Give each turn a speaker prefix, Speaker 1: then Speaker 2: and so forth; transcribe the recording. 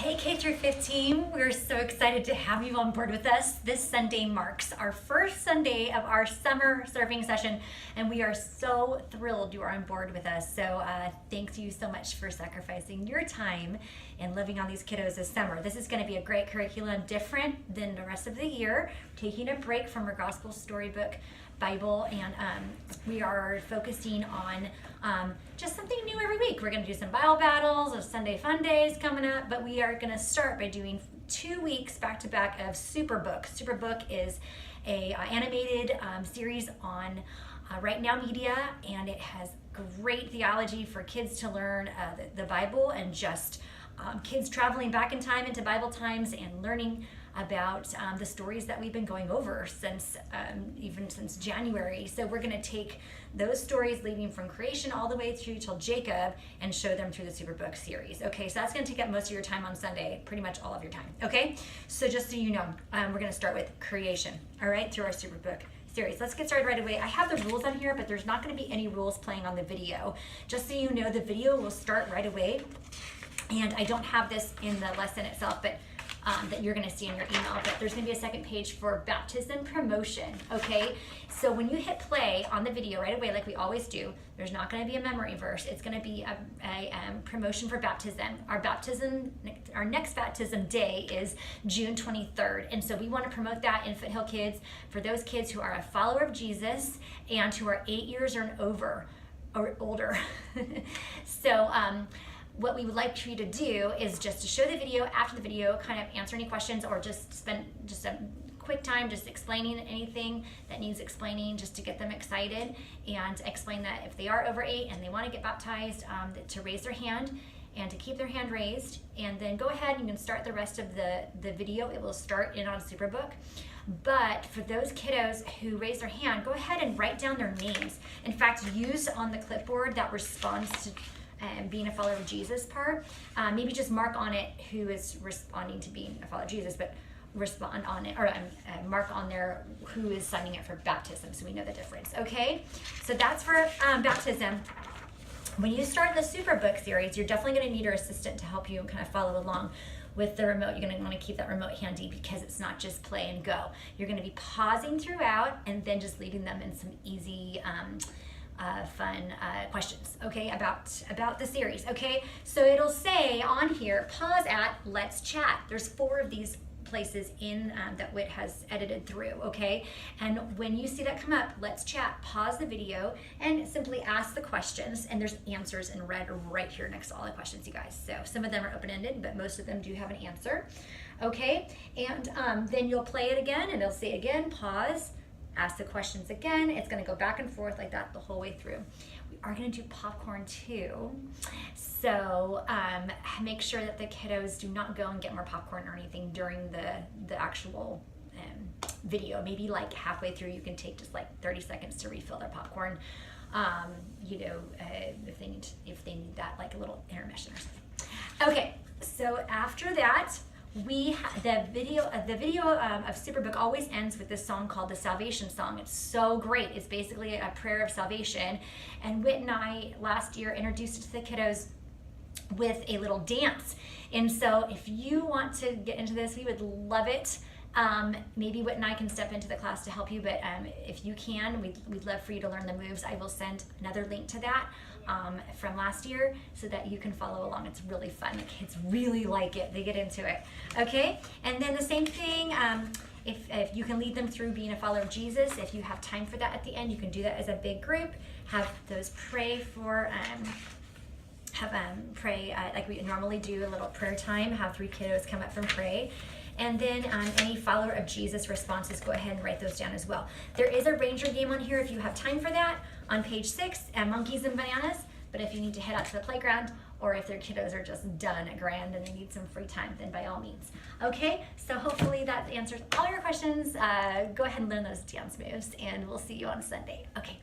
Speaker 1: Hey K through 5th team, we're so excited to have you on board with us. This Sunday marks our first Sunday of our summer serving session, and we are so thrilled you are on board with us. So thank you so much for sacrificing your time and living on these kiddos this summer. This is going to be a great curriculum, different than the rest of the year, taking a break from our gospel storybook Bible, and we are focusing on just something new every week. We're going to do some Bible battles, or Sunday fun days coming up, but we are going to start by doing 2 weeks back to back of Superbook. Superbook is a animated series on Right Now Media, and it has great theology for kids to learn the Bible, and just kids traveling back in time into Bible times and learning about the stories that we've been going over since even since January. So we're going to take those stories leading from creation all the way through till Jacob and show them through the Superbook series. Okay, so that's going to take up most of your time on Sunday, pretty much all of your time. Okay, so just so you know, we're going to start with creation, all right, through our Superbook series. Let's get started right away. I have the rules on here, but there's not going to be any rules playing on the video. Just so you know, the video will start right away, and I don't have this in the lesson itself, but that you're going to see in your email, but there's going to be a second page for baptism promotion. Okay, so when you hit play on the video right away, like we always do, there's not going to be a memory verse. It's going to be a promotion for baptism. Our next baptism day is June 23rd, and so we want to promote that in Foothill Kids for those kids who are a follower of Jesus and who are 8 years or older. So what we would like for you to do is just to show the video, after the video, kind of answer any questions, or just spend just a quick time just explaining anything that needs explaining, just to get them excited, and explain that if they are over 8 and they want to get baptized, to raise their hand and to keep their hand raised. And then go ahead, you can start the rest of the video. It will start in on Superbook. But for those kiddos who raise their hand, go ahead and write down their names. In fact, use on the clipboard that responds to being a follower of Jesus part. Maybe just mark on it who is responding to being a follower of Jesus, but respond on it, or mark on there who is signing up for baptism, so we know the difference. Okay, so that's for baptism. When you start the Superbook series, you're definitely going to need your assistant to help you and kind of follow along with the remote. You're going to want to keep that remote handy, because it's not just play and go. You're going to be pausing throughout and then just leaving them in some easy fun questions, okay, about the series. Okay, so it'll say on here, pause at Let's Chat. There's 4 of these places in that Whit has edited through. Okay, and when you see that come up, Let's Chat, pause the video and simply ask the questions, and there's answers in red right here next to all the questions, you guys. So some of them are open-ended, but most of them do have an answer. Okay, and then you'll play it again, and it'll say again, pause, ask the questions again. It's going to go back and forth like that the whole way through. We are going to do popcorn too, so make sure that the kiddos do not go and get more popcorn or anything during the actual video. Maybe like halfway through, you can take just like 30 seconds to refill their popcorn. You know, if they need that, like a little intermission or something. Okay, so after that, the video of Superbook always ends with this song called the Salvation Song. It's so great. It's basically a prayer of salvation. And Whit and I last year introduced it to the kiddos with a little dance. And so if you want to get into this, we would love it. Maybe Whit and I can step into the class to help you, but if you can, we'd love for you to learn the moves. I will send another link to that from last year so that you can follow along. It's really fun. The kids really like it. They get into it. Okay, and then the same thing, if you can lead them through being a follower of Jesus, if you have time for that at the end, you can do that as a big group. Have those pray for pray like we normally do, a little prayer time. Have 3 kiddos come up from pray. And then any follower of Jesus responses, go ahead and write those down as well. There is a ranger game on here if you have time for that, on page 6, monkeys and bananas. But if you need to head out to the playground, or if their kiddos are just done at Grand and they need some free time, then by all means. Okay, so hopefully that answers all your questions. Go ahead and learn those dance moves, and we'll see you on Sunday. Okay.